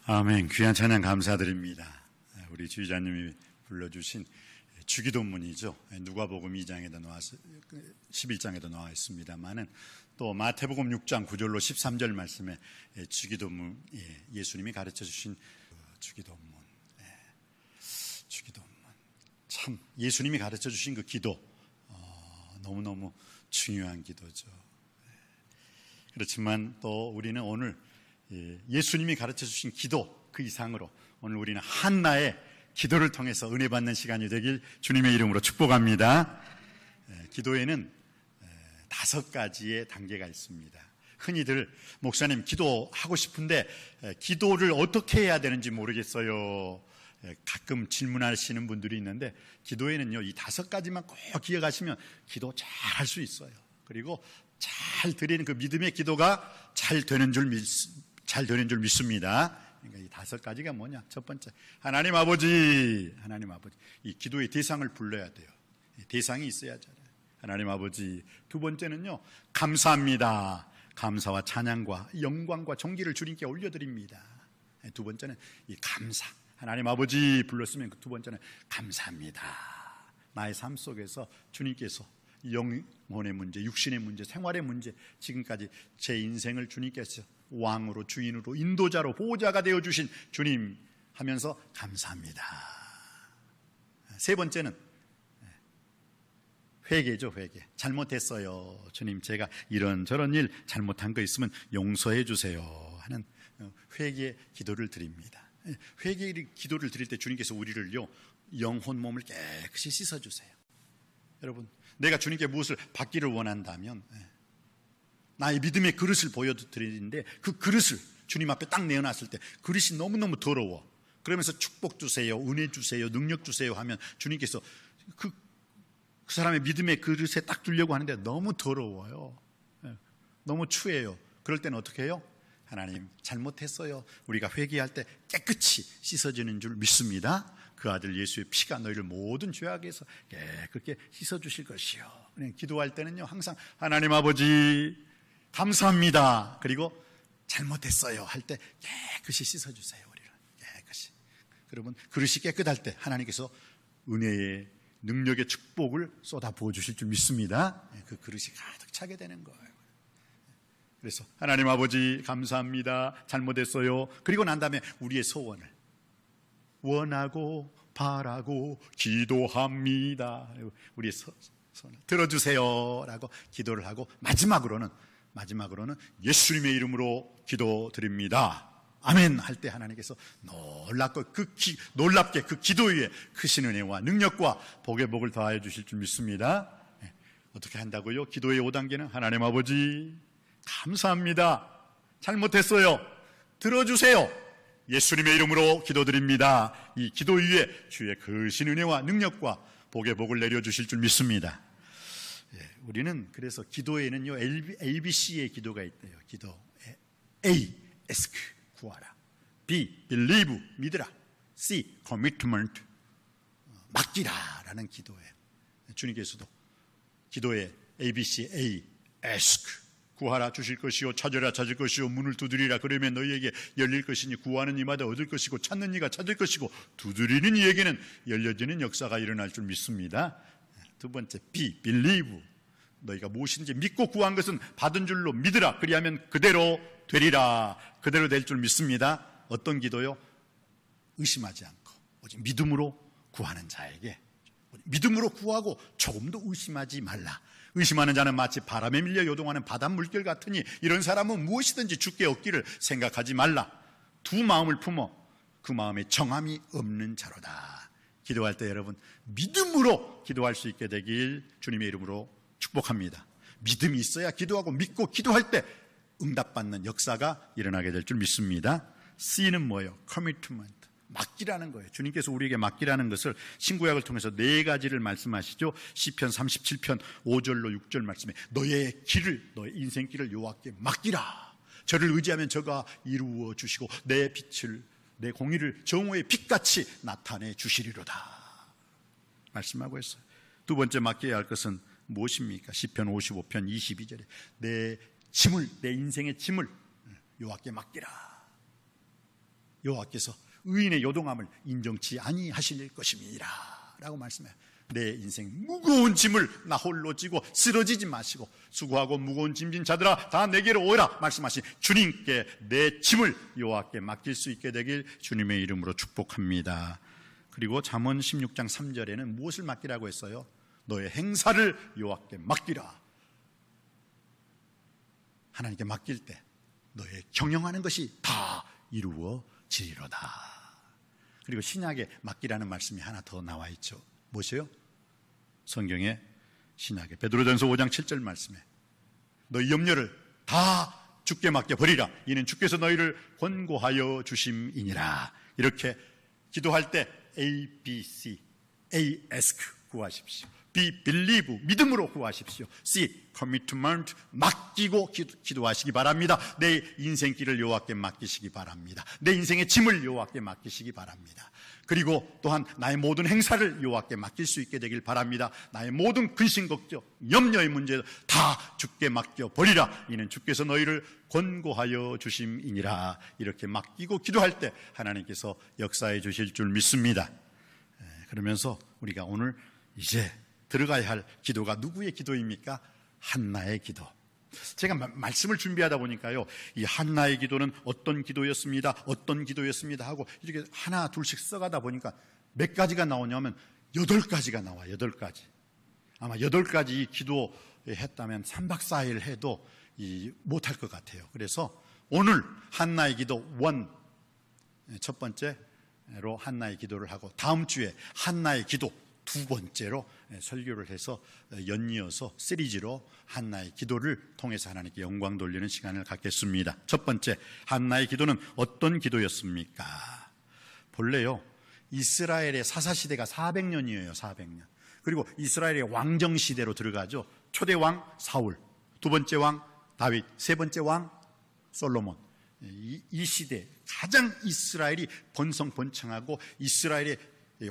아멘. 귀한 찬양 감사드립니다. 우리 주의자님이 불러주신 주기도문이죠. 누가복음 2장에도 나와서 11장에도 나와 있습니다만은 또 마태복음 6장 9절로 13절 말씀에 주기도문, 예수님이 가르쳐 주신 주기도문, 주기도문. 참 예수님이 가르쳐 주신 그 기도, 너무너무 중요한 기도죠. 그렇지만 또 우리는 오늘 예수님이 가르쳐 주신 기도 그 이상으로 오늘 우리는 한나의 기도를 통해서 은혜 받는 시간이 되길 주님의 이름으로 축복합니다. 기도에는 5가지의 단계가 있습니다. 흔히들 목사님 기도하고 싶은데 기도를 어떻게 해야 되는지 모르겠어요. 가끔 질문하시는 분들이 있는데 기도에는요 이 5가지만 꼭 기억하시면 기도 잘 할 수 있어요. 그리고 잘 드리는 그 믿음의 기도가 잘 되는 줄 믿습니다. 그러니까 이 5가지가 뭐냐? 첫 번째, 하나님 아버지. 이 기도의 대상을 불러야 돼요. 대상이 있어야잖아요. 하나님 아버지. 두 번째는요, 감사합니다. 감사와 찬양과 영광과 존귀를 주님께 올려드립니다. 두 번째는 이 감사. 하나님 아버지 불렀으면 그 두 번째는 감사합니다. 나의 삶 속에서 주님께서 영혼의 문제, 육신의 문제, 생활의 문제, 지금까지 제 인생을 주님께서 왕으로, 주인으로, 인도자로, 보호자가 되어주신 주님 하면서 감사합니다. 세 번째는 회개죠. 회개. 잘못했어요. 주님, 제가 이런저런 일 잘못한 거 있으면 용서해 주세요 하는 회개 기도를 드립니다. 회개 기도를 드릴 때 주님께서 우리를요 영혼 몸을 깨끗이 씻어주세요. 여러분, 내가 주님께 무엇을 받기를 원한다면 나의 믿음의 그릇을 보여드리는데 그 그릇을 주님 앞에 딱 내어놨을 때 그릇이 너무너무 더러워. 그러면서 축복 주세요, 은혜 주세요, 능력 주세요 하면 주님께서 그 사람의 믿음의 그릇에 딱 두려고 하는데 너무 더러워요. 너무 추해요. 그럴 때는 어떻게 해요? 하나님 잘못했어요. 우리가 회개할 때 깨끗이 씻어지는 줄 믿습니다. 그 아들 예수의 피가 너희를 모든 죄악에서 깨끗게 씻어주실 것이요. 기도할 때는요 항상 하나님 아버지 감사합니다. 그리고 잘못했어요 할 때 깨끗이 씻어주세요. 우리를 깨끗이. 그러면 그릇이 깨끗할 때 하나님께서 은혜의 능력의 축복을 쏟아 부어주실 줄 믿습니다. 그 그릇이 가득 차게 되는 거예요. 그래서 하나님 아버지 감사합니다. 잘못했어요. 그리고 난 다음에 우리의 소원을 원하고 바라고 기도합니다. 우리의 소원을 들어주세요 라고 기도를 하고 마지막으로는 예수님의 이름으로 기도드립니다. 아멘 할 때 하나님께서 놀랍게 그 기도 위에 크신 은혜와 능력과 복의 복을 더하여 주실 줄 믿습니다. 어떻게 한다고요? 기도의 5단계는 하나님 아버지 감사합니다. 잘못했어요. 들어주세요. 예수님의 이름으로 기도드립니다. 이 기도 위에 주의 크신 은혜와 능력과 복의 복을 내려주실 줄 믿습니다. 우리는 그래서 기도에는요 ABC의 기도가 있대요. 기도 A, ask, 구하라. B, believe, 믿으라. C, commitment, 맡기라 라는 기도예요. 주님께서도 기도에 ABC, A, ask, 구하라 주실 것이요, 찾으라 찾을 것이요, 문을 두드리라 그러면 너희에게 열릴 것이니 구하는 이마다 얻을 것이고 찾는 이가 찾을 것이고 두드리는 이에게는 열려지는 역사가 일어날 줄 믿습니다. 두 번째 B, believe, 너희가 무엇인지 믿고 구한 것은 받은 줄로 믿으라. 그리하면 그대로 되리라. 그대로 될 줄 믿습니다. 어떤 기도요? 의심하지 않고 오직 믿음으로 구하는 자에게 믿음으로 구하고 조금도 의심하지 말라. 의심하는 자는 마치 바람에 밀려 요동하는 바닷물결 같으니 이런 사람은 무엇이든지 주께 얻기를 생각하지 말라. 두 마음을 품어 그 마음에 정함이 없는 자로다. 기도할 때 여러분 믿음으로 기도할 수 있게 되길 주님의 이름으로 축복합니다. 믿음이 있어야 기도하고 믿고 기도할 때 응답받는 역사가 일어나게 될 줄 믿습니다. C는 뭐예요? Commitment, 맡기라는 거예요. 주님께서 우리에게 맡기라는 것을 신구약을 통해서 4가지를 말씀하시죠. 시편 37편 5절로 6절 말씀에 너의 인생길을 여호와께 맡기라. 저를 의지하면 저가 이루어 주시고 내 빛을, 내 공의를 정오의 빛같이 나타내 주시리로다 말씀하고 있어요. 두 번째 맡겨야 할 것은 무엇입니까? 시편 55편 22절에 내 인생의 짐을 여호와께 맡기라. 여호와께서 의인의 요동함을 인정치 아니하실 것임이라 라고 말씀해요. 내 인생 무거운 짐을 나 홀로 지고 쓰러지지 마시고 수고하고 무거운 짐진 자들아 다 내게로 오라 말씀하신 주님께 내 짐을 여호와께 맡길 수 있게 되길 주님의 이름으로 축복합니다. 그리고 잠언 16장 3절에는 무엇을 맡기라고 했어요? 너의 행사를 여호와께 맡기라. 하나님께 맡길 때 너의 경영하는 것이 다 이루어지리로다. 그리고 신약에 맡기라는 말씀이 하나 더 나와 있죠. 무엇이요? 성경에 신약에 베드로전서 5장 7절 말씀에 너희 염려를 다 주께 맡겨버리라. 이는 주께서 너희를 권고하여 주심이니라. 이렇게 기도할 때 A, B, C, A, ask 구하십시오. B, believe 믿음으로 구하십시오. C, commitment 맡기고 기도하시기 바랍니다. 내 인생길을 여호와께 맡기시기 바랍니다. 내 인생의 짐을 여호와께 맡기시기 바랍니다. 그리고 또한 나의 모든 행사를 여호와께 맡길 수 있게 되길 바랍니다. 나의 모든 근심 걱정, 염려의 문제를 다 주께 맡겨버리라. 이는 주께서 너희를 권고하여 주심이니라. 이렇게 맡기고 기도할 때 하나님께서 역사해 주실 줄 믿습니다. 그러면서 우리가 오늘 이제 들어가야 할 기도가 누구의 기도입니까? 한나의 기도. 제가 말씀을 준비하다 보니까요, 이 한나의 기도는 어떤 기도였습니다, 어떤 기도였습니다 하고 이렇게 하나 둘씩 써가다 보니까 몇 가지가 나오냐면 8가지가 나와요. 8가지. 아마 8가지 이 기도했다면 3박 4일 해도 못할 것 같아요. 그래서 오늘 한나의 기도 1, 첫 번째로 한나의 기도를 하고 다음 주에 한나의 기도 두 번째로 설교를 해서 연이어서 시리즈로 한나의 기도를 통해서 하나님께 영광 돌리는 시간을 갖겠습니다. 첫 번째, 한나의 기도는 어떤 기도였습니까? 본래요, 이스라엘의 사사시대가 400년이에요. 400년. 그리고 이스라엘의 왕정시대로 들어가죠. 초대 왕 사울, 두 번째 왕 다윗, 세 번째 왕 솔로몬. 이 시대 가장 이스라엘이 번성번창하고 이스라엘의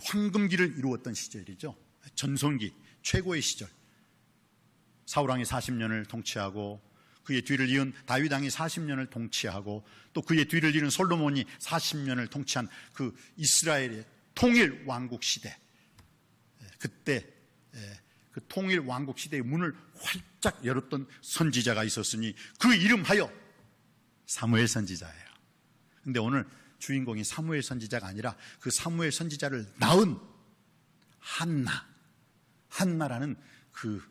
황금기를 이루었던 시절이죠. 전성기 최고의 시절. 사울왕이 40년을 통치하고 그의 뒤를 이은 다윗왕이 40년을 통치하고 또 그의 뒤를 이은 솔로몬이 40년을 통치한 그 이스라엘의 통일 왕국 시대. 그때 그 통일 왕국 시대의 문을 활짝 열었던 선지자가 있었으니 그 이름하여 사무엘 선지자예요. 근데 오늘 주인공이 사무엘 선지자가 아니라 그 사무엘 선지자를 낳은 한나라는 그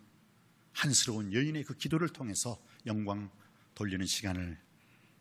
한스러운 여인의 그 기도를 통해서 영광 돌리는 시간을,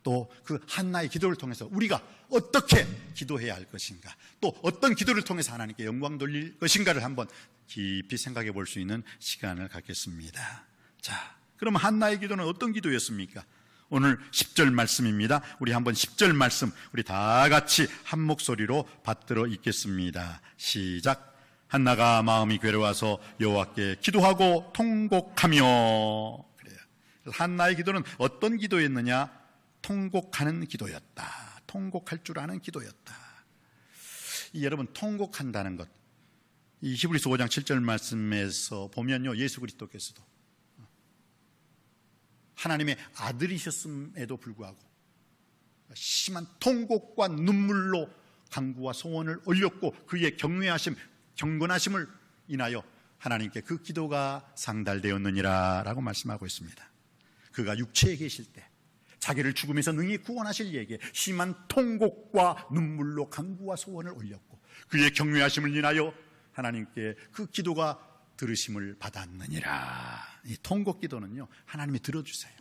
또 그 한나의 기도를 통해서 우리가 어떻게 기도해야 할 것인가, 또 어떤 기도를 통해서 하나님께 영광 돌릴 것인가를 한번 깊이 생각해 볼 수 있는 시간을 갖겠습니다. 자, 그럼 한나의 기도는 어떤 기도였습니까? 오늘 10절 말씀입니다. 우리 한번 10절 말씀 우리 다 같이 한 목소리로 받들어 읽겠습니다. 시작. 한나가 마음이 괴로워서 여호와께 기도하고 통곡하며. 그래요. 한나의 기도는 어떤 기도였느냐? 통곡하는 기도였다. 통곡할 줄 아는 기도였다. 여러분, 통곡한다는 것, 이 히브리서 5장 7절 말씀에서 보면요, 예수 그리스도께서도 하나님의 아들이셨음에도 불구하고 심한 통곡과 눈물로 간구와 소원을 올렸고 그의 경외하심, 경건하심을 인하여 하나님께 그 기도가 상달되었느니라 라고 말씀하고 있습니다. 그가 육체에 계실 때 자기를 죽음에서 능히 구원하실 이에게 심한 통곡과 눈물로 간구와 소원을 올렸고 그의 경외하심을 인하여 하나님께 그 기도가 들으심을 받았느니라. 이 통곡 기도는요, 하나님이 들어주세요.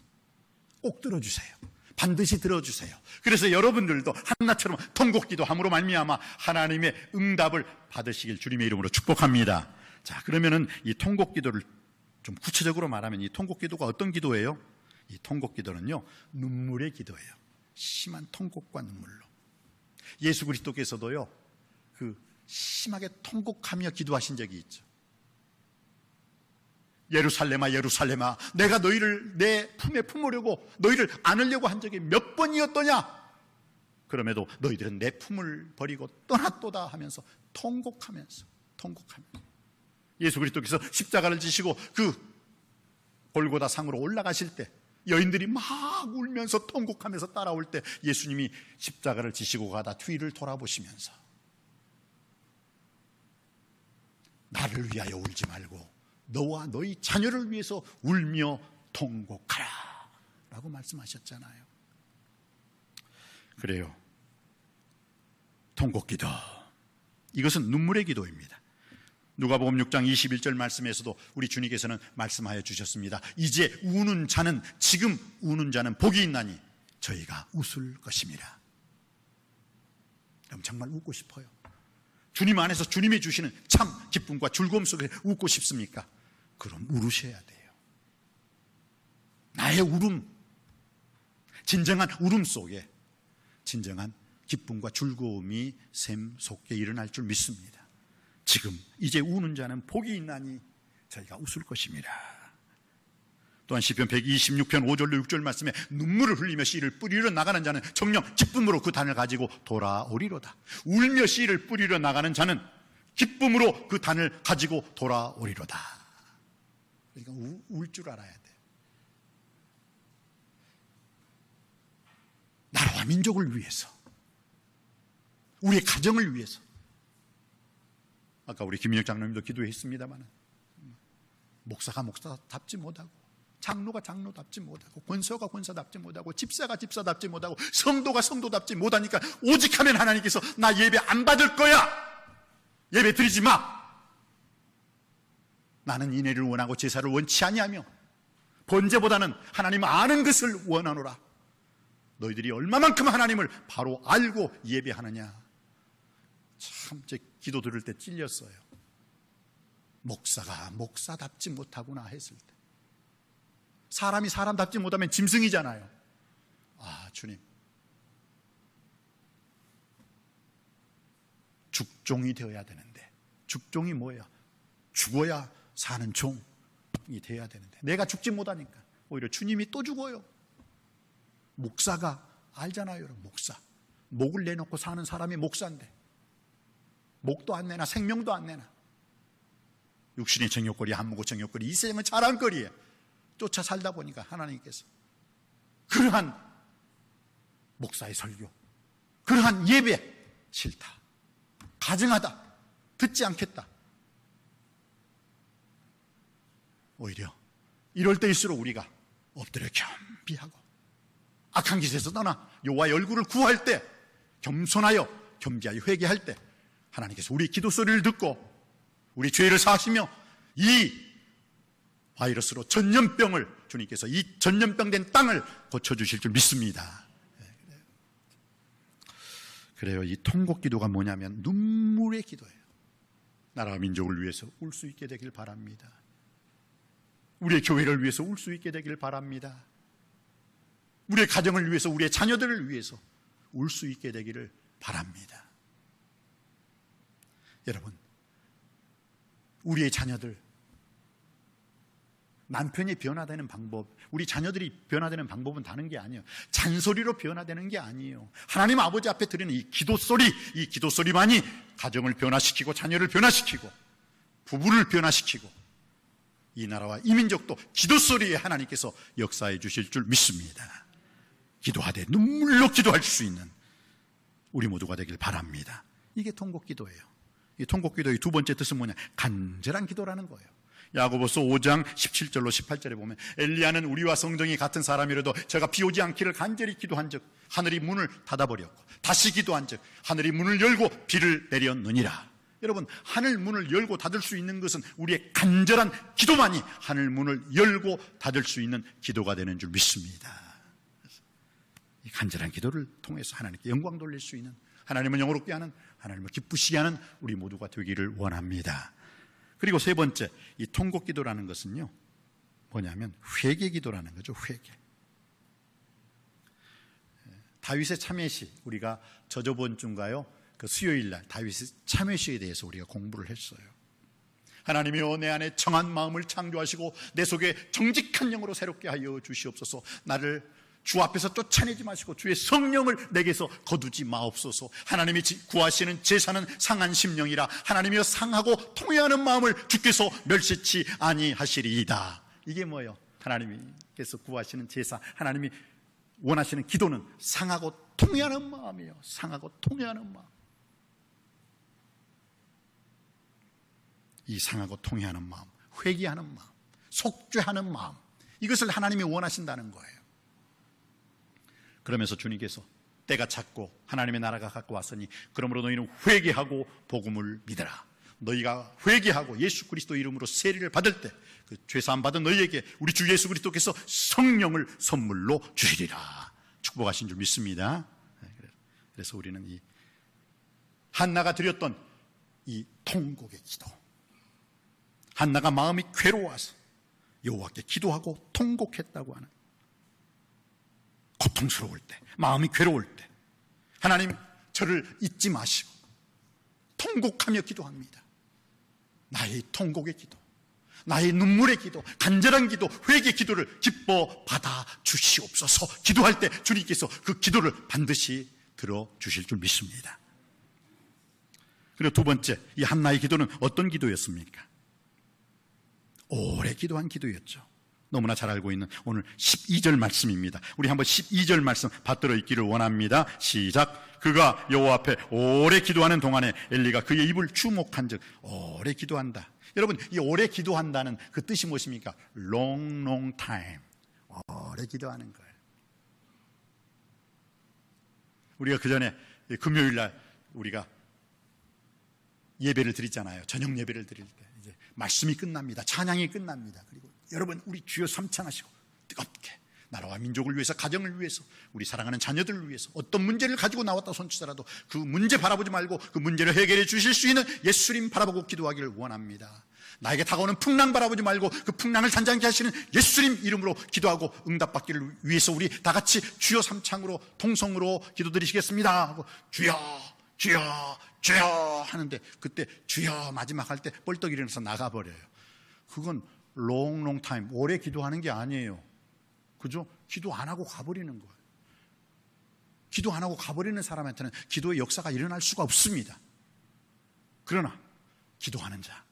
꼭 들어주세요. 반드시 들어주세요. 그래서 여러분들도 한나처럼 통곡 기도함으로 말미암아 하나님의 응답을 받으시길 주님의 이름으로 축복합니다. 자, 그러면은 이 통곡 기도를 좀 구체적으로 말하면 이 통곡 기도가 어떤 기도예요? 이 통곡 기도는요, 눈물의 기도예요. 심한 통곡과 눈물로. 예수 그리스도께서도요, 그 심하게 통곡하며 기도하신 적이 있죠. 예루살렘아 예루살렘아, 내가 너희를 내 품에 품으려고 너희를 안으려고 한 적이 몇 번이었더냐? 그럼에도 너희들은 내 품을 버리고 떠났도다 하면서 통곡하면서 예수 그리스도께서 십자가를 지시고 그 골고다 상으로 올라가실 때 여인들이 막 울면서 통곡하면서 따라올 때 예수님이 십자가를 지시고 가다 뒤를 돌아보시면서 나를 위하여 울지 말고 너와 너희 자녀를 위해서 울며 통곡하라 라고 말씀하셨잖아요. 그래요. 통곡기도, 이것은 눈물의 기도입니다. 누가복음 6장 21절 말씀에서도 우리 주님께서는 말씀하여 주셨습니다. 이제 우는 자는, 지금 우는 자는 복이 있나니 저희가 웃을 것입니다. 그럼 정말 웃고 싶어요? 주님 안에서 주님이 주시는 참 기쁨과 즐거움 속에 웃고 싶습니까? 그럼 울으셔야 돼요. 나의 울음, 진정한 울음 속에 진정한 기쁨과 즐거움이 샘 속에 일어날 줄 믿습니다. 지금 이제 우는 자는 복이 있나니 저희가 웃을 것입니다. 또한 시편 126편 5절로 6절 말씀에 눈물을 흘리며 씨를 뿌리러 나가는 자는 정녕 기쁨으로 그 단을 가지고 돌아오리로다. 울며 씨를 뿌리러 나가는 자는 기쁨으로 그 단을 가지고 돌아오리로다. 그러니까 울 줄 알아야 돼. 나라와 민족을 위해서, 우리의 가정을 위해서. 아까 우리 김민혁 장로님도 기도했습니다만 목사가 목사답지 못하고, 장로가 장로답지 못하고, 권사가 권사답지 못하고, 집사가 집사답지 못하고, 성도가 성도답지 못하니까 오직 하면 하나님께서 나 예배 안 받을 거야, 예배 드리지 마, 나는 인애를 원하고 제사를 원치 아니하며 번제보다는 하나님 아는 것을 원하노라. 너희들이 얼마만큼 하나님을 바로 알고 예배하느냐. 참 제 기도 들을 때 찔렸어요. 목사가 목사답지 못하구나 했을 때. 사람이 사람답지 못하면 짐승이잖아요. 아, 주님, 죽종이 되어야 되는데, 죽종이 뭐예요? 죽어야 사는 종이 되어야 되는데 내가 죽지 못하니까 오히려 주님이 또 죽어요. 목사가 알잖아요, 여러분. 목사, 목을 내놓고 사는 사람이 목사인데 목도 안 내나 생명도 안 내나 육신의 정욕거리, 한무고 정욕거리, 이 세상은 자랑거리에 쫓아 살다 보니까 하나님께서 그러한 목사의 설교, 그러한 예배 싫다, 가증하다, 듣지 않겠다. 오히려 이럴 때일수록 우리가 엎드려 겸비하고 악한 기세에서 떠나 여호와의 얼굴을 구할 때, 겸손하여 겸비하여 회개할 때 하나님께서 우리 기도 소리를 듣고 우리 죄를 사하시며 이 바이러스로 전염병을, 주님께서 이 전염병된 땅을 고쳐주실 줄 믿습니다. 그래요. 이 통곡 기도가 뭐냐면 눈물의 기도예요. 나라와 민족을 위해서 울 수 있게 되길 바랍니다. 우리의 교회를 위해서 울 수 있게 되길 바랍니다. 우리의 가정을 위해서, 우리의 자녀들을 위해서 울 수 있게 되기를 바랍니다. 여러분, 우리의 자녀들, 남편이 변화되는 방법, 우리 자녀들이 변화되는 방법은 다른 게 아니에요. 잔소리로 변화되는 게 아니에요. 하나님 아버지 앞에 드리는 이 기도소리만이 가정을 변화시키고 자녀를 변화시키고 부부를 변화시키고 이 나라와 이 민족도 기도소리에 하나님께서 역사해 주실 줄 믿습니다. 기도하되 눈물로 기도할 수 있는 우리 모두가 되길 바랍니다. 이게 통곡기도예요. 이 통곡기도의 두 번째 뜻은 뭐냐? 간절한 기도라는 거예요. 야고보서 5장 17절로 18절에 보면 엘리야는 우리와 성정이 같은 사람이라도 제가 비 오지 않기를 간절히 기도한 즉 하늘이 문을 닫아버렸고 다시 기도한 즉 하늘이 문을 열고 비를 내렸느니라. 여러분, 하늘 문을 열고 닫을 수 있는 것은 우리의 간절한 기도만이 하늘 문을 열고 닫을 수 있는 기도가 되는 줄 믿습니다. 이 간절한 기도를 통해서 하나님께 영광 돌릴 수 있는, 하나님을 영화롭게 하는, 하나님을 기쁘시게 하는 우리 모두가 되기를 원합니다. 그리고 세 번째, 이 통곡 기도라는 것은요 뭐냐면 회개 기도라는 거죠. 회개. 다윗의 참회시, 우리가 저저번 주인가요? 그 수요일 날 다윗의 참회시에 대해서 우리가 공부를 했어요. 하나님이여, 내 안에 정한 마음을 창조하시고 내 속에 정직한 영으로 새롭게 하여 주시옵소서. 나를 주 앞에서 쫓아내지 마시고 주의 성령을 내게서 거두지 마옵소서. 하나님이 구하시는 제사는 상한 심령이라. 하나님이여, 상하고 통회하는 마음을 주께서 멸시치 아니하시리이다. 이게 뭐예요? 하나님이 하나님께서 구하시는 제사, 하나님이 원하시는 기도는 상하고 통회하는 마음이에요. 상하고 통회하는 마음. 이 상하고 통회하는 마음, 회개하는 마음, 속죄하는 마음, 이것을 하나님이 원하신다는 거예요. 그러면서 주님께서 때가 찼고 하나님의 나라가 가까웠으니 그러므로 너희는 회개하고 복음을 믿어라. 너희가 회개하고 예수 그리스도 이름으로 세례를 받을 때 그 죄사함 받은 너희에게 우리 주 예수 그리스도께서 성령을 선물로 주시리라. 축복하신 줄 믿습니다. 그래서 우리는 이 한나가 드렸던 이 통곡의 기도, 한나가 마음이 괴로워서 여호와께 기도하고 통곡했다고 하는, 고통스러울 때, 마음이 괴로울 때 하나님 저를 잊지 마시고 통곡하며 기도합니다. 나의 통곡의 기도, 나의 눈물의 기도, 간절한 기도, 회개 기도를 기뻐 받아 주시옵소서. 기도할 때 주님께서 그 기도를 반드시 들어주실 줄 믿습니다. 그리고 두 번째, 이 한나의 기도는 어떤 기도였습니까? 오래 기도한 기도였죠. 너무나 잘 알고 있는 오늘 12절 말씀입니다. 우리 한번 12절 말씀 받들어 읽기를 원합니다. 시작. 그가 여호와 앞에 오래 기도하는 동안에 엘리가 그의 입을 주목한 즉, 오래 기도한다. 여러분, 이 오래 기도한다는 그 뜻이 무엇입니까? long time. 오래 기도하는 거예요. 우리가 그 전에 금요일 날 우리가 예배를 드리잖아요. 저녁 예배를 드릴 때 이제 말씀이 끝납니다. 찬양이 끝납니다. 그리고 여러분, 우리 주여 삼창하시고 뜨겁게 나라와 민족을 위해서, 가정을 위해서, 우리 사랑하는 자녀들을 위해서 어떤 문제를 가지고 나왔다 손치더라도 그 문제 바라보지 말고 그 문제를 해결해 주실 수 있는 예수님 바라보고 기도하기를 원합니다. 나에게 다가오는 풍랑 바라보지 말고 그 풍랑을 잔잔케 하시는 예수님 이름으로 기도하고 응답받기를 위해서 우리 다 같이 주여 삼창으로 통성으로 기도드리시겠습니다 하고 주여 주여 주여 하는데, 그때 주여 마지막 할 때 뻘떡 일어나서 나가버려요. 그건 long time, 오래 기도하는 게 아니에요. 그죠? 기도 안 하고 가버리는 거예요. 기도 안 하고 가버리는 사람한테는 기도의 역사가 일어날 수가 없습니다. 그러나 기도하는 자,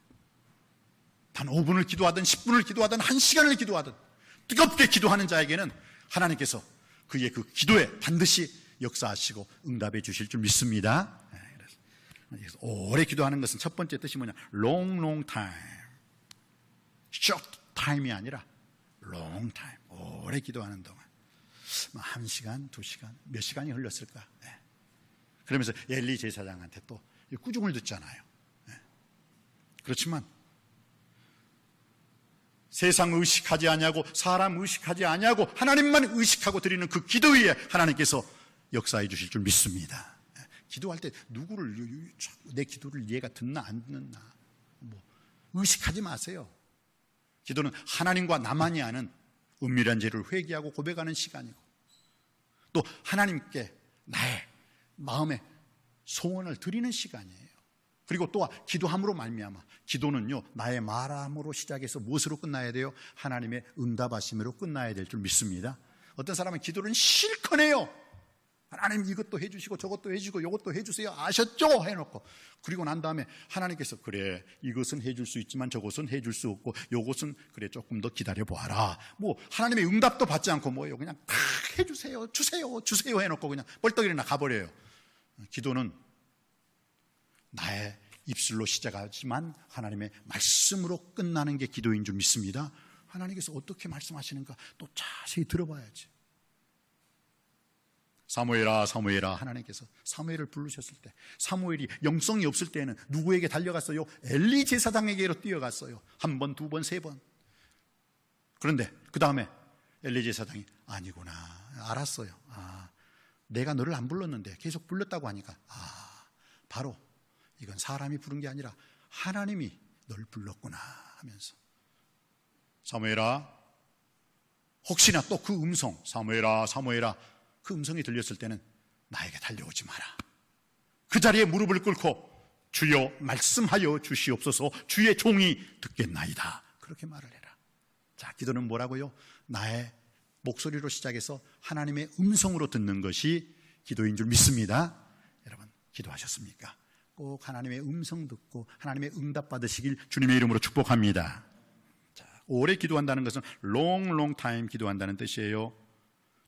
단 5분을 기도하든 10분을 기도하든 1시간을 기도하든 뜨겁게 기도하는 자에게는 하나님께서 그의 그 기도에 반드시 역사하시고 응답해 주실 줄 믿습니다. 그래서 오래 기도하는 것은 첫 번째 뜻이 뭐냐? long time. short time이 아니라 long time. 오래 기도하는 동안 1시간, 2시간, 몇 시간이 흘렀을까? 네. 그러면서 엘리 제사장한테 또 꾸중을 듣잖아요. 네. 그렇지만 세상 의식하지 아니하고 사람 의식하지 아니하고 하나님만 의식하고 드리는 그 기도 위에 하나님께서 역사해 주실 줄 믿습니다. 네. 기도할 때 누구를, 내 기도를 얘가 듣나 안 듣나 뭐 의식하지 마세요. 기도는 하나님과 나만이 아는 은밀한 죄를 회개하고 고백하는 시간이고, 또 하나님께 나의 마음의 소원을 드리는 시간이에요. 그리고 또 기도함으로 말미암아, 기도는요 나의 말함으로 시작해서 무엇으로 끝나야 돼요? 하나님의 응답하심으로 끝나야 될 줄 믿습니다. 어떤 사람은 기도를 실컷 해요. 하나님 이것도 해주시고 저것도 해주시고 이것도 해주세요 아셨죠? 해놓고 그리고 난 다음에 하나님께서 그래 이것은 해줄 수 있지만 저것은 해줄 수 없고 이것은 그래 조금 더 기다려보아라, 뭐 하나님의 응답도 받지 않고 뭐예요, 그냥 다 해주세요 주세요 해놓고 그냥 뻘떡이나 가버려요. 기도는 나의 입술로 시작하지만 하나님의 말씀으로 끝나는 게 기도인 줄 믿습니다. 하나님께서 어떻게 말씀하시는가 또 자세히 들어봐야지. 사무엘아 사무엘아, 하나님께서 사무엘을 부르셨을 때, 사무엘이 영성이 없을 때에는 누구에게 달려갔어요? 엘리 제사장에게로 뛰어갔어요. 1번, 2번, 3번. 그런데 그 다음에 엘리 제사장이 아니구나 알았어요. 내가 너를 안 불렀는데 계속 불렀다고 하니까 바로 이건 사람이 부른 게 아니라 하나님이 널 불렀구나 하면서, 사무엘아, 혹시나 또 그 음성, 사무엘아 사무엘아, 그 음성이 들렸을 때는 나에게 달려오지 마라. 그 자리에 무릎을 꿇고 주여 말씀하여 주시옵소서, 주의 종이 듣겠나이다, 그렇게 말을 해라. 자, 기도는 뭐라고요? 나의 목소리로 시작해서 하나님의 음성으로 듣는 것이 기도인 줄 믿습니다. 여러분 기도하셨습니까? 꼭 하나님의 음성 듣고 하나님의 응답 받으시길 주님의 이름으로 축복합니다. 자, 오래 기도한다는 것은 long time 기도한다는 뜻이에요.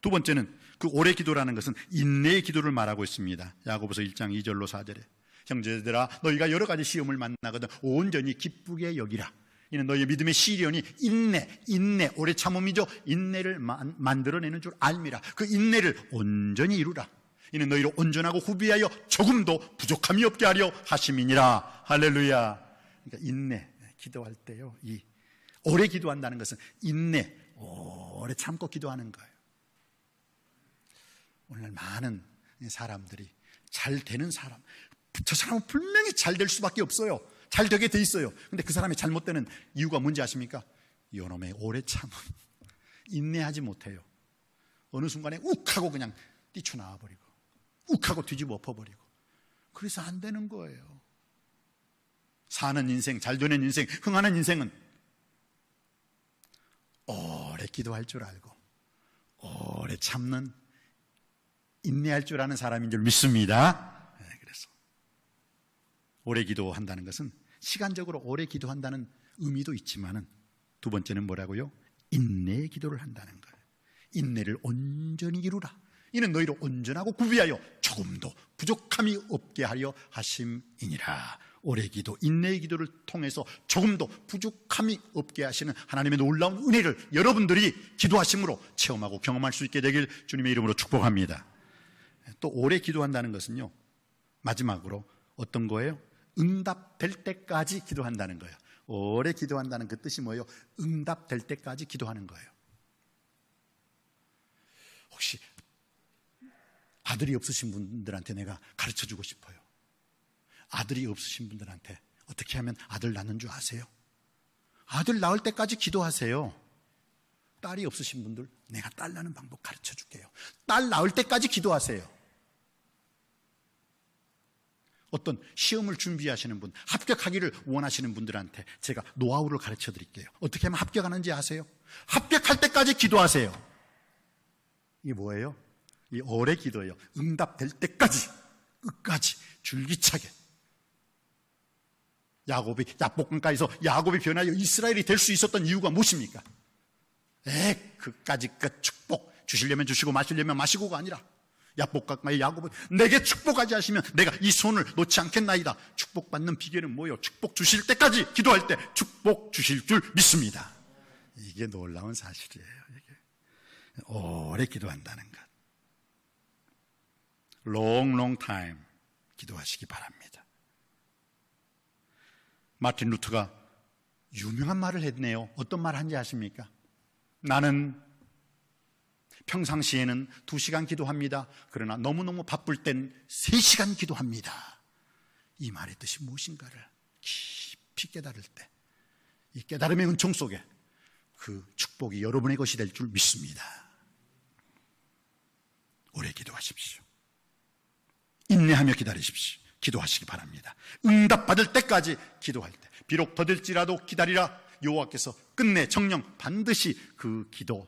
두 번째는 그 오래 기도라는 것은 인내의 기도를 말하고 있습니다. 야고보서 1장 2절로 4절에 형제들아 너희가 여러 가지 시험을 만나거든 온전히 기쁘게 여기라. 이는 너희의 믿음의 시련이 인내 오래 참음이죠. 인내를 만들어내는 줄 알미라. 그 인내를 온전히 이루라. 이는 너희를 온전하고 후비하여 조금도 부족함이 없게 하려 하심이니라. 할렐루야. 그러니까 인내, 기도할 때요, 이 오래 기도한다는 것은 인내, 오래 참고 기도하는 거예요. 오늘날 많은 사람들이 잘 되는 사람, 저 사람은 분명히 잘 될 수밖에 없어요. 잘 되게 돼 있어요. 근데 그 사람이 잘못되는 이유가 뭔지 아십니까? 요놈의 오래 참음, 인내하지 못해요. 어느 순간에 욱하고 그냥 뛰쳐나와 버리고 욱하고 뒤집어 엎어버리고, 그래서 안 되는 거예요. 사는 인생, 잘 되는 인생, 흥하는 인생은 오래 기도할 줄 알고 오래 참는, 인내할 줄 아는 사람인 줄 믿습니다. 그래서 오래 기도한다는 것은 시간적으로 오래 기도한다는 의미도 있지만은 두 번째는 뭐라고요? 인내의 기도를 한다는 거예요. 인내를 온전히 이루라. 이는 너희를 온전하고 구비하여 조금도 부족함이 없게 하려 하심이니라. 오래 기도, 인내의 기도를 통해서 조금도 부족함이 없게 하시는 하나님의 놀라운 은혜를 여러분들이 기도하심으로 체험하고 경험할 수 있게 되길 주님의 이름으로 축복합니다. 또 오래 기도한다는 것은요, 마지막으로 어떤 거예요? 응답될 때까지 기도한다는 거예요. 오래 기도한다는 그 뜻이 뭐예요? 응답될 때까지 기도하는 거예요. 혹시 아들이 없으신 분들한테 내가 가르쳐주고 싶어요. 아들이 없으신 분들한테 어떻게 하면 아들 낳는 줄 아세요? 아들 낳을 때까지 기도하세요. 딸이 없으신 분들, 내가 딸 낳는 방법 가르쳐 줄게요. 딸 낳을 때까지 기도하세요. 어떤 시험을 준비하시는 분, 합격하기를 원하시는 분들한테 제가 노하우를 가르쳐 드릴게요. 어떻게 하면 합격하는지 아세요? 합격할 때까지 기도하세요. 이게 뭐예요? 이 오래 기도예요. 응답될 때까지, 끝까지 줄기차게. 야곱이 야복강가에서 야곱이 변하여 이스라엘이 될 수 있었던 이유가 무엇입니까? 그까지 끝 축복 주시려면 주시고 마시려면 마시고가 아니라, 야복강가의 야곱은 내게 축복하지 하시면 내가 이 손을 놓지 않겠나이다. 축복받는 비결은 뭐예요? 축복 주실 때까지 기도할 때 축복 주실 줄 믿습니다. 이게 놀라운 사실이에요. 이게 오래 기도한다는 것. long time 기도하시기 바랍니다. 마틴 루터가 유명한 말을 했네요. 어떤 말 한지 아십니까? 나는 평상시에는 2시간 기도합니다. 그러나 너무너무 바쁠 땐 3시간 기도합니다. 이 말의 뜻이 무엇인가를 깊이 깨달을 때, 이 깨달음의 은총 속에 그 축복이 여러분의 것이 될 줄 믿습니다. 오래 기도하십시오. 인내하며 기다리십시오. 기도하시기 바랍니다. 응답받을 때까지 기도할 때, 비록 더딜지라도 기다리라. 여호와께서 끝내 정령 반드시 그 기도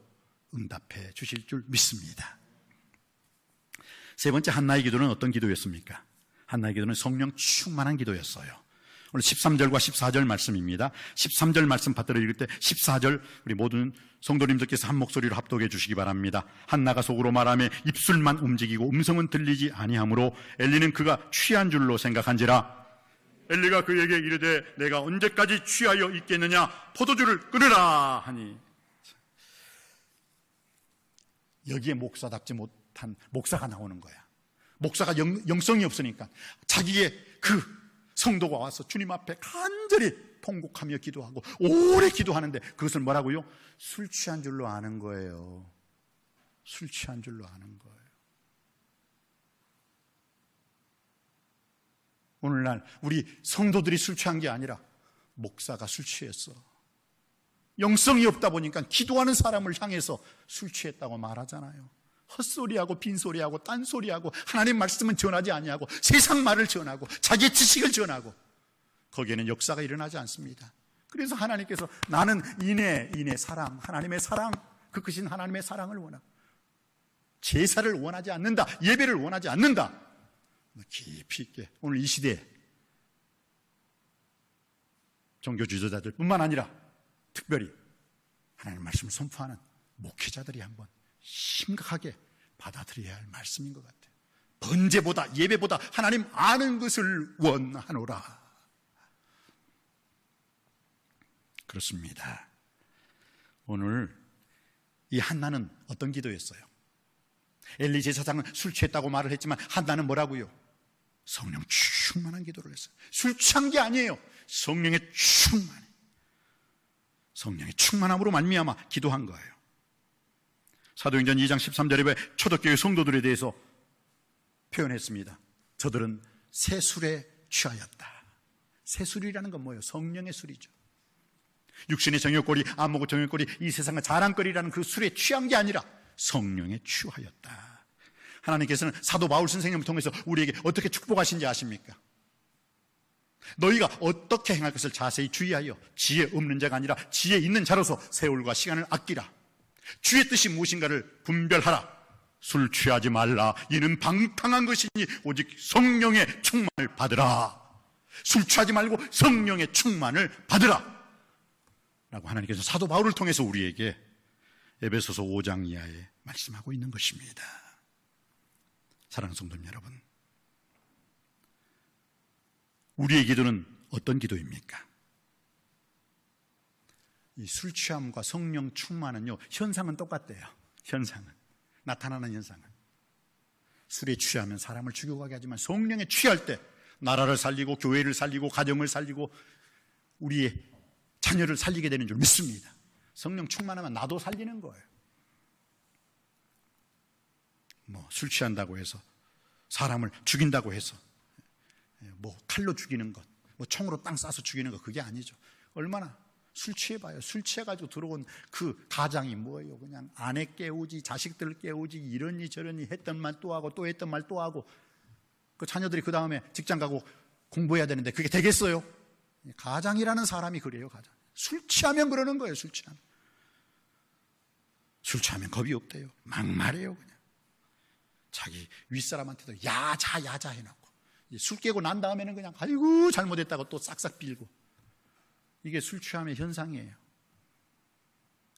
응답해 주실 줄 믿습니다. 세 번째, 한나의 기도는 어떤 기도였습니까? 한나의 기도는 성령 충만한 기도였어요. 오늘 13절과 14절 말씀입니다. 13절 말씀 받들어 읽을 때 14절 우리 모든 성도님들께서 한 목소리로 합독해 주시기 바랍니다. 한나가 속으로 말하며 입술만 움직이고 음성은 들리지 아니하므로 엘리는 그가 취한 줄로 생각한지라. 엘리가 그에게 이르되 내가 언제까지 취하여 있겠느냐, 포도주를 끊으라 하니. 여기에 목사답지 못한 목사가 나오는 거야. 목사가 영성이 없으니까 자기의 그 성도가 와서 주님 앞에 간절히 통곡하며 기도하고 오래 기도하는데, 그것을 뭐라고요? 술 취한 줄로 아는 거예요. 술 취한 줄로 아는 거예요. 오늘날 우리 성도들이 술 취한 게 아니라 목사가 술 취했어. 영성이 없다 보니까 기도하는 사람을 향해서 술 취했다고 말하잖아요. 헛소리하고 빈소리하고 딴소리하고 하나님 말씀은 전하지 아니하고 세상 말을 전하고 자기의 지식을 전하고, 거기에는 역사가 일어나지 않습니다. 그래서 하나님께서 나는 인내, 사랑, 하나님의 사랑, 그 크신 하나님의 사랑을 원하고 제사를 원하지 않는다, 예배를 원하지 않는다. 깊이 있게 오늘 이 시대에 종교 지도자들 뿐만 아니라 특별히 하나님의 말씀을 선포하는 목회자들이 한번 심각하게 받아들여야 할 말씀인 것 같아요. 번제보다 예배보다 하나님 아는 것을 원하노라. 그렇습니다. 오늘 이 한나는 어떤 기도였어요? 엘리 제사장은 술 취했다고 말을 했지만 한나는 뭐라고요? 성령 충만한 기도를 했어요. 술 취한 게 아니에요. 성령의 충만, 성령의 충만함으로 말미암아 기도한 거예요. 사도행전 2장 13절에 초대교회 성도들에 대해서 표현했습니다. 저들은 새 술에 취하였다. 새 술이라는 건 뭐예요? 성령의 술이죠. 육신의 정욕거리, 안목의 정욕거리, 이 세상의 자랑거리라는 그 술에 취한 게 아니라 성령에 취하였다. 하나님께서는 사도 바울 선생님을 통해서 우리에게 어떻게 축복하신지 아십니까? 너희가 어떻게 행할 것을 자세히 주의하여 지혜 없는 자가 아니라 지혜 있는 자로서 세월과 시간을 아끼라. 주의 뜻이 무엇인가를 분별하라. 술 취하지 말라. 이는 방탕한 것이니 오직 성령의 충만을 받으라. 술 취하지 말고 성령의 충만을 받으라 라고 하나님께서 사도 바울을 통해서 우리에게 에베소서 5장 이하에 말씀하고 있는 것입니다. 사랑하는 성도님 여러분, 우리의 기도는 어떤 기도입니까? 이 술 취함과 성령 충만은요, 현상은 똑같대요. 현상은, 나타나는 현상은. 술에 취하면 사람을 죽여가게 하지만 성령에 취할 때 나라를 살리고 교회를 살리고 가정을 살리고 우리의 자녀를 살리게 되는 줄 믿습니다. 성령 충만하면 나도 살리는 거예요. 술 취한다고 해서, 사람을 죽인다고 해서, 칼로 죽이는 것, 총으로 땅 쏴서 죽이는 것, 그게 아니죠. 얼마나 술 취해봐요. 술 취해가지고 들어온 그 가장이 뭐예요? 그냥 아내 깨우지, 자식들 깨우지, 이러니 저러니 했던 말 또 하고 또 했던 말 또 하고, 그 자녀들이 그 다음에 직장 가고 공부해야 되는데 그게 되겠어요? 가장이라는 사람이 그래요. 가장. 술 취하면 그러는 거예요. 술 취하면. 술 취하면 겁이 없대요. 막말해요. 그냥 자기 윗사람한테도 야자 해놓고, 술 깨고 난 다음에는 그냥 아이고 잘못했다고 또 싹싹 빌고. 이게 술 취함의 현상이에요.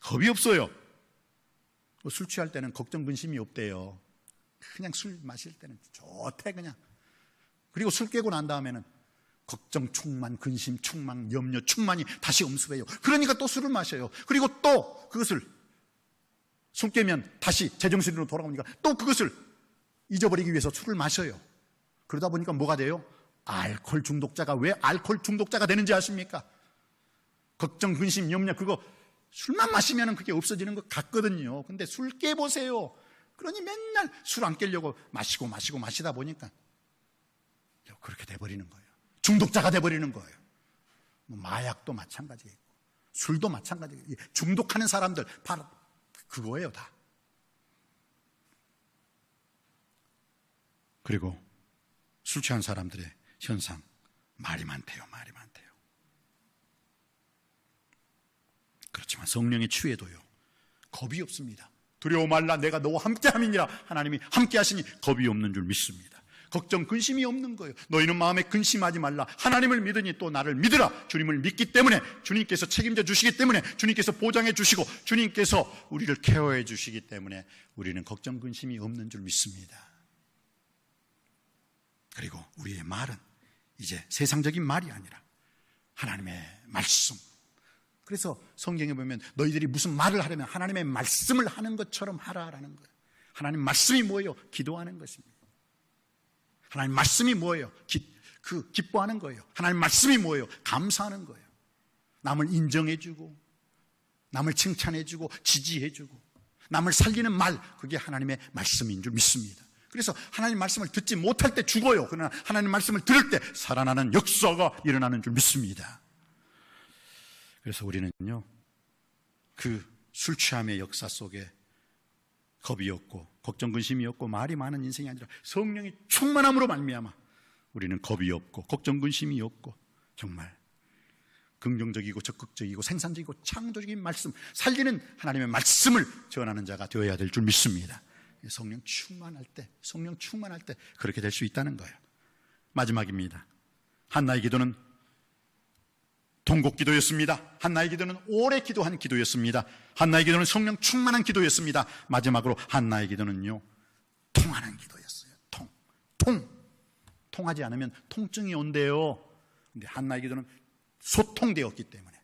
겁이 없어요. 술 취할 때는 걱정 근심이 없대요. 그냥 술 마실 때는 좋대 그냥. 그리고 술 깨고 난 다음에는 걱정 충만, 근심 충만, 염려 충만이 다시 엄습해요. 그러니까 또 술을 마셔요. 그리고 또 그것을, 술 깨면 다시 제정신으로 돌아오니까 또 그것을 잊어버리기 위해서 술을 마셔요. 그러다 보니까 뭐가 돼요? 알코올 중독자가. 왜 알코올 중독자가 되는지 아십니까? 걱정, 근심, 염려, 그거 술만 마시면 그게 없어지는 것 같거든요. 근데 술 깨보세요. 그러니 맨날 술 안 깨려고 마시다 보니까 그렇게 돼버리는 거예요. 중독자가 돼버리는 거예요. 마약도 마찬가지고 술도 마찬가지고, 중독하는 사람들 바로 그거예요 다. 그리고 술 취한 사람들의 현상, 말이 많대요. 그렇지만 성령의 취해도요 겁이 없습니다. 두려워 말라, 내가 너와 함께함이니라. 하나님이 함께하시니 겁이 없는 줄 믿습니다. 걱정, 근심이 없는 거예요. 너희는 마음에 근심하지 말라. 하나님을 믿으니 또 나를 믿으라. 주님을 믿기 때문에, 주님께서 책임져 주시기 때문에, 주님께서 보장해 주시고 주님께서 우리를 케어해 주시기 때문에 우리는 걱정, 근심이 없는 줄 믿습니다. 그리고 우리의 말은 이제 세상적인 말이 아니라 하나님의 말씀. 그래서 성경에 보면 너희들이 무슨 말을 하려면 하나님의 말씀을 하는 것처럼 하라라는 거예요. 하나님 말씀이 뭐예요? 기도하는 것입니다. 하나님 말씀이 뭐예요? 기뻐하는 거예요. 하나님 말씀이 뭐예요? 감사하는 거예요. 남을 인정해주고, 남을 칭찬해주고, 지지해주고, 남을 살리는 말, 그게 하나님의 말씀인 줄 믿습니다. 그래서 하나님 말씀을 듣지 못할 때 죽어요. 그러나 하나님 말씀을 들을 때 살아나는 역사가 일어나는 줄 믿습니다. 그래서 우리는요, 그 술 취함의 역사 속에 겁이 없고 걱정 근심이 없고 말이 많은 인생이 아니라 성령이 충만함으로 말미암아 우리는 겁이 없고 걱정 근심이 없고 정말 긍정적이고 적극적이고 생산적이고 창조적인 말씀, 살리는 하나님의 말씀을 전하는 자가 되어야 될 줄 믿습니다. 성령 충만할 때 그렇게 될 수 있다는 거예요. 마지막입니다. 한나의 기도는 통곡 기도였습니다. 한나의 기도는 오래 기도한 기도였습니다. 한나의 기도는 성령 충만한 기도였습니다. 마지막으로 한나의 기도는요, 통하는 기도였어요. 통하지 않으면 통증이 온대요. 근데 한나의 기도는 소통되었기 때문에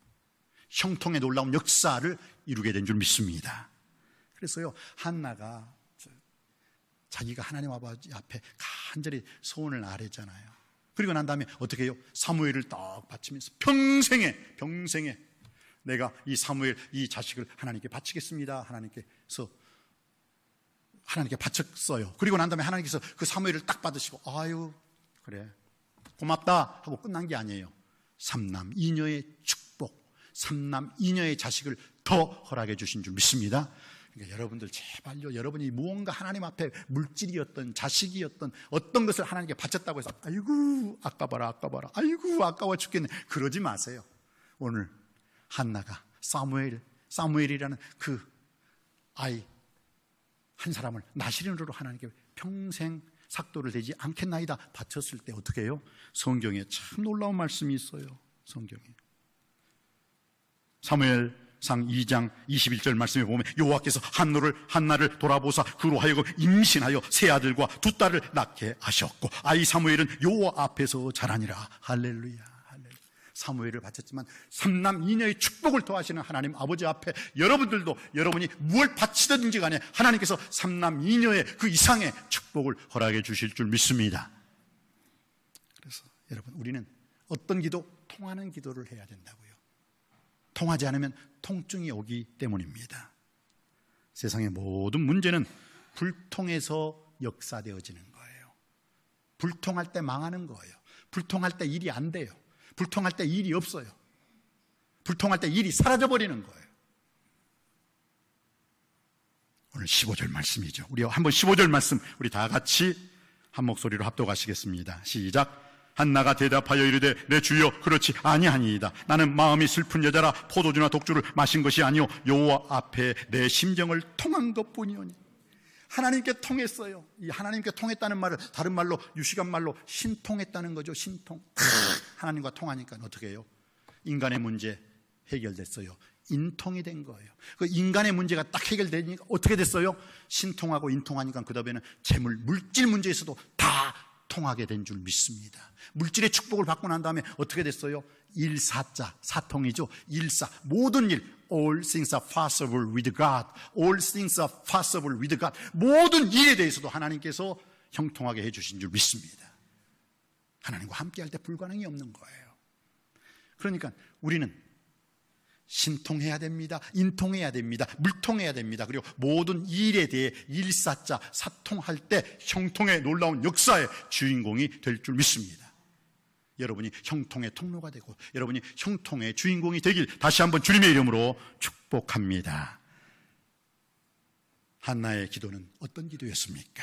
형통의 놀라운 역사를 이루게 된 줄 믿습니다. 그래서요, 한나가 자기가 하나님 아버지 앞에 간절히 소원을 아뢰잖아요. 그리고 난 다음에 어떻게 해요? 사무엘을 딱 바치면서 평생에 내가 이 사무엘, 이 자식을 하나님께 바치겠습니다. 하나님께서 하나님께 바쳤어요. 그리고 난 다음에 하나님께서 그 사무엘을 딱 받으시고, 아유 그래 고맙다 하고 끝난 게 아니에요. 3남 2녀의 축복, 3남 2녀의 자식을 더 허락해 주신 줄 믿습니다. 그러니까 여러분들 제발요, 여러분이 무언가 하나님 앞에 물질이었던 자식이었던 어떤 것을 하나님께 바쳤다고 해서 아이고 아까워라 아이고 아까워 죽겠네, 그러지 마세요. 오늘 한나가 사무엘이라는 그 아이 한 사람을 나시린으로 하나님께 평생 삭도를 대지 않겠나이다 바쳤을 때 어떻게 해요? 성경에 참 놀라운 말씀이 있어요. 성경에 사무엘상 2장 21절 말씀에 보면 여호와께서 한나를 돌아보사 그로 하여금 임신하여 세 아들과 두 딸을 낳게 하셨고 아이 사무엘은 여호와 앞에서 자라니라. 할렐루야. 사무엘을 바쳤지만 3남 2녀의 축복을 더하시는 하나님 아버지 앞에 여러분들도 여러분이 무엇을 바치든지 간에 하나님께서 3남 2녀의 그 이상의 축복을 허락해 주실 줄 믿습니다. 그래서 여러분, 우리는 어떤 기도? 통하는 기도를 해야 된다고요. 통하지 않으면 통증이 오기 때문입니다. 세상의 모든 문제는 불통해서 역사되어지는 거예요. 불통할 때 망하는 거예요. 불통할 때 일이 안 돼요. 불통할 때 일이 없어요. 불통할 때 일이 사라져버리는 거예요. 오늘 15절 말씀이죠. 우리 한번 15절 말씀 우리 다 같이 한 목소리로 합독하시겠습니다. 시작. 한나가 대답하여 이르되 내 주여 그렇지 아니하니이다. 나는 마음이 슬픈 여자라 포도주나 독주를 마신 것이 아니오 여호와 앞에 내 심정을 통한 것뿐이오니. 하나님께 통했어요. 이 하나님께 통했다는 말을 다른 말로 유시간 말로 신통했다는 거죠. 신통. 하나님과 통하니까 어떻게 해요? 인간의 문제 해결됐어요. 인통이 된 거예요. 그 인간의 문제가 딱 해결되니까 어떻게 됐어요? 신통하고 인통하니까 그 다음에는 재물, 물질 문제에서도 다 통하게 된 줄 믿습니다. 물질의 축복을 받고 난 다음에 어떻게 됐어요? 일사자, 사통이죠. 일사, 모든 일, all things are possible with God. all things are possible with God. 모든 일에 대해서도 하나님께서 형통하게 해주신 줄 믿습니다. 하나님과 함께할 때 불가능이 없는 거예요. 그러니까 우리는 신통해야 됩니다. 인통해야 됩니다. 물통해야 됩니다. 그리고 모든 일에 대해 일사자, 사통할 때 형통의 놀라운 역사의 주인공이 될 줄 믿습니다. 여러분이 형통의 통로가 되고 여러분이 형통의 주인공이 되길 다시 한번 주님의 이름으로 축복합니다. 한나의 기도는 어떤 기도였습니까?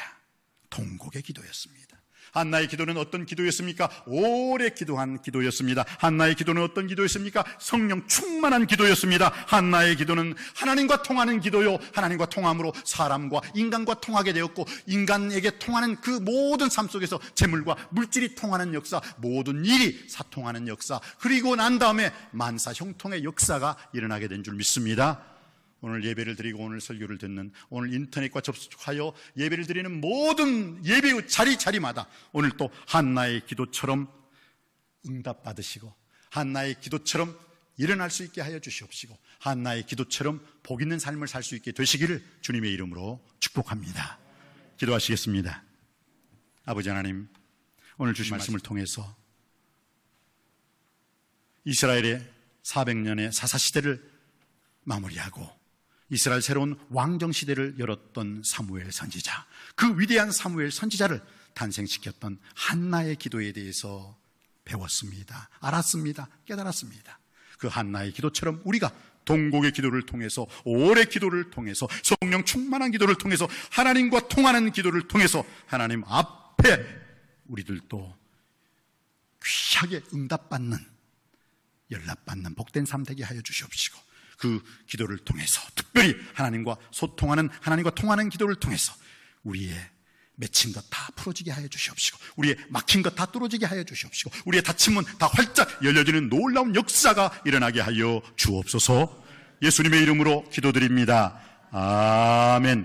통곡의 기도였습니다. 한나의 기도는 어떤 기도였습니까? 오래 기도한 기도였습니다. 한나의 기도는 어떤 기도였습니까? 성령 충만한 기도였습니다. 한나의 기도는 하나님과 통하는 기도요, 하나님과 통함으로 사람과 인간과 통하게 되었고 인간에게 통하는 그 모든 삶 속에서 재물과 물질이 통하는 역사, 모든 일이 사통하는 역사, 그리고 난 다음에 만사 형통의 역사가 일어나게 된 줄 믿습니다. 오늘 예배를 드리고 오늘 설교를 듣는, 오늘 인터넷과 접속하여 예배를 드리는 모든 예배의 자리마다 오늘 또 한나의 기도처럼 응답받으시고 한나의 기도처럼 일어날 수 있게 하여 주시옵시고 한나의 기도처럼 복 있는 삶을 살 수 있게 되시기를 주님의 이름으로 축복합니다. 기도하시겠습니다. 아버지 하나님, 오늘 주신 말씀을 통해서 이스라엘의 400년의 사사시대를 마무리하고 이스라엘 새로운 왕정시대를 열었던 사무엘 선지자, 그 위대한 사무엘 선지자를 탄생시켰던 한나의 기도에 대해서 배웠습니다. 알았습니다. 깨달았습니다. 그 한나의 기도처럼 우리가 동곡의 기도를 통해서, 오래 기도를 통해서, 성령 충만한 기도를 통해서, 하나님과 통하는 기도를 통해서 하나님 앞에 우리들도 귀하게 응답받는, 연락받는 복된 삶 되게 하여 주시옵시고 그 기도를 통해서 특별히 하나님과 소통하는, 하나님과 통하는 기도를 통해서 우리의 맺힌 것 다 풀어지게 하여 주시옵시고, 우리의 막힌 것 다 뚫어지게 하여 주시옵시고, 우리의 닫힌 문 다 활짝 열려지는 놀라운 역사가 일어나게 하여 주옵소서. 예수님의 이름으로 기도드립니다. 아멘.